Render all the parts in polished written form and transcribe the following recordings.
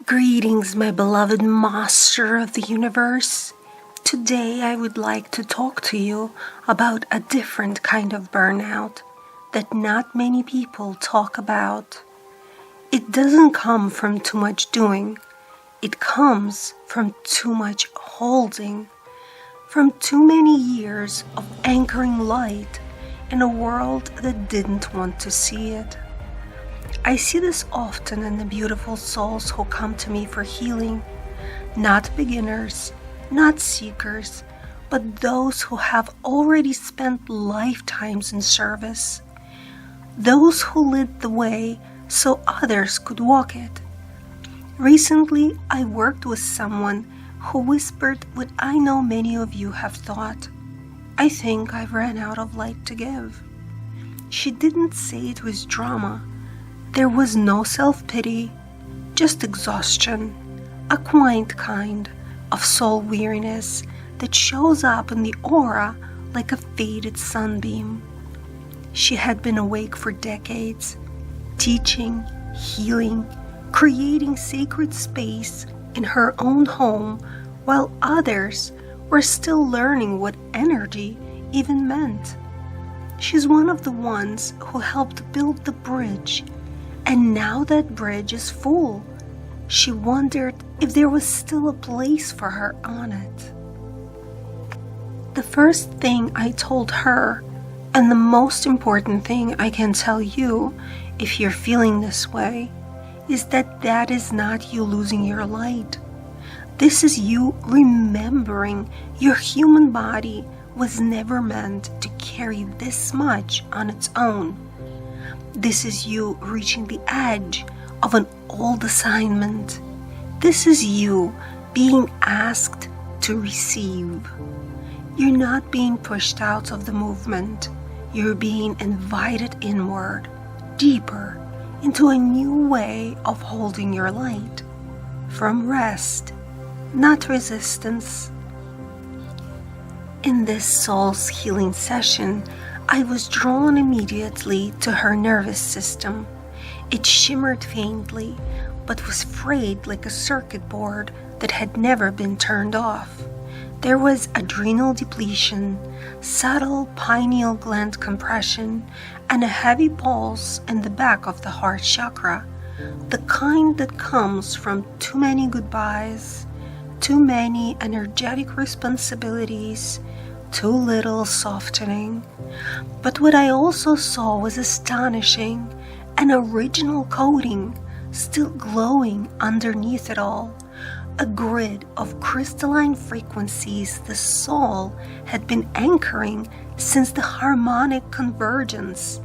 Greetings, my beloved master of the universe. Today I would like to talk to you about a different kind of burnout that not many people talk about. It doesn't come from too much doing. It comes from too much holding, from too many years of anchoring light in a world that didn't want to see it. I see this often in the beautiful souls who come to me for healing, not beginners, not seekers, but those who have already spent lifetimes in service, those who lit the way so others could walk it. Recently, I worked with someone who whispered what I know many of you have thought. I think I've ran out of light to give. She didn't say it was drama. There was no self-pity, just exhaustion, a quiet kind of soul-weariness that shows up in the aura like a faded sunbeam. She had been awake for decades, teaching, healing, creating sacred space in her own home, while others were still learning what energy even meant. She's one of the ones who helped build the bridge. And now that bridge is full. She wondered if there was still a place for her on it. The first thing I told her, and the most important thing I can tell you if you're feeling this way, is that is not you losing your light. This is you remembering your human body was never meant to carry this much on its own. This is you reaching the edge of an old assignment. This is you being asked to receive. You're not being pushed out of the movement. You're being invited inward, deeper, into a new way of holding your light. From rest, not resistance. In this soul's healing session, I was drawn immediately to her nervous system. It shimmered faintly, but was frayed like a circuit board that had never been turned off. There was adrenal depletion, subtle pineal gland compression, and a heavy pulse in the back of the heart chakra, the kind that comes from too many goodbyes, too many energetic responsibilities, too little softening. But what I also saw was astonishing, an original coating still glowing underneath it all, a grid of crystalline frequencies the soul had been anchoring since the harmonic convergence,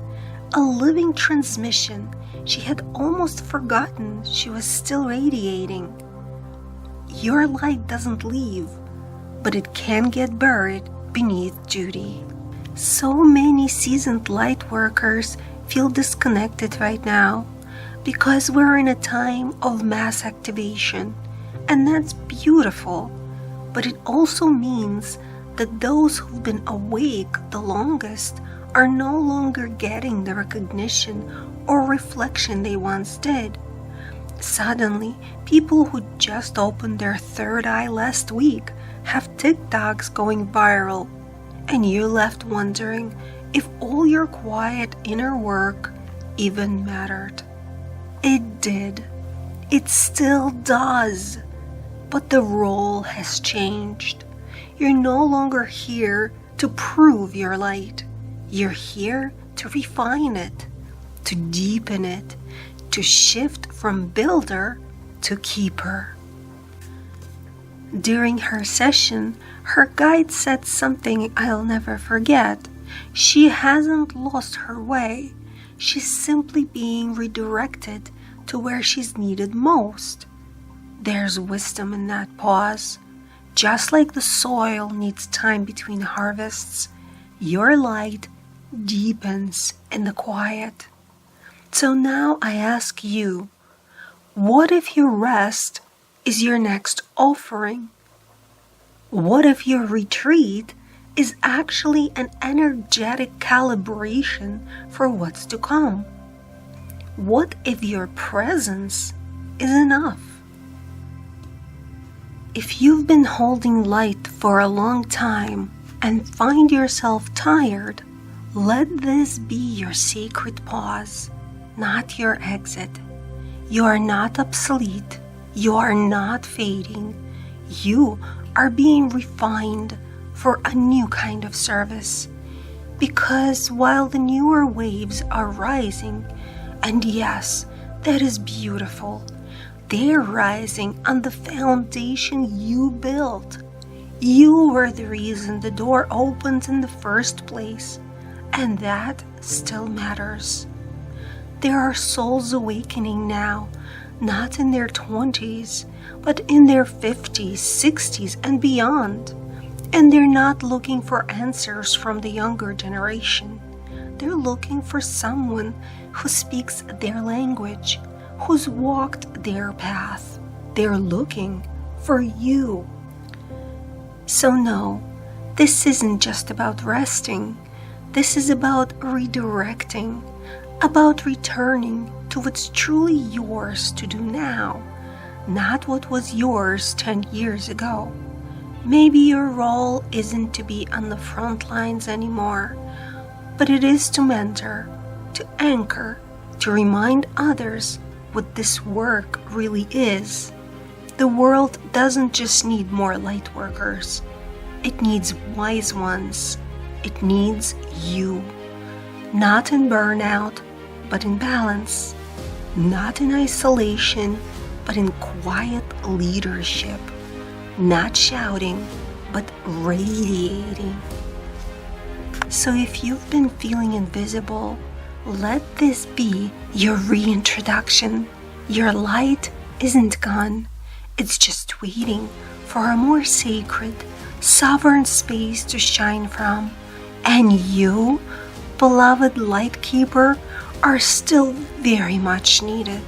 a living transmission she had almost forgotten she was still radiating. Your light doesn't leave, but it can get buried beneath duty. So many seasoned light workers feel disconnected right now because we're in a time of mass activation, and that's beautiful, but it also means that those who've been awake the longest are no longer getting the recognition or reflection they once did. Suddenly, people who just opened their third eye last week have TikToks going viral, and you're left wondering if all your quiet inner work even mattered. It did. It still does. But the role has changed. You're no longer here to prove your light. You're here to refine it, to deepen it, to shift from builder to keeper. During her session, her guide said something I'll never forget. She hasn't lost her way. She's simply being redirected to where she's needed most. There's wisdom in that pause. Just like the soil needs time between harvests, your light deepens in the quiet. So now I ask you, what if your rest is your next offering? What if your retreat is actually an energetic calibration for what's to come? What if your presence is enough? If you've been holding light for a long time and find yourself tired, let this be your sacred pause, not your exit. You are not obsolete. You are not fading. You are being refined for a new kind of service. Because while the newer waves are rising, and yes, that is beautiful, they're rising on the foundation you built. You were the reason the door opened in the first place, and that still matters. There are souls awakening now, not in their 20s, but in their 50s, 60s, and beyond. And they're not looking for answers from the younger generation. They're looking for someone who speaks their language, who's walked their path. They're looking for you. So no, this isn't just about resting. This is about redirecting, about returning to what's truly yours to do now, not what was yours 10 years ago. Maybe your role isn't to be on the front lines anymore, but it is to mentor, to anchor, to remind others what this work really is. The world doesn't just need more light workers. It needs wise ones. It needs you. Not in burnout, but in balance. Not in isolation, but in quiet leadership. Not shouting, but radiating. So if you've been feeling invisible, let this be your reintroduction. Your light isn't gone. It's just waiting for a more sacred, sovereign space to shine from. And you, beloved light keeper, are still very much needed.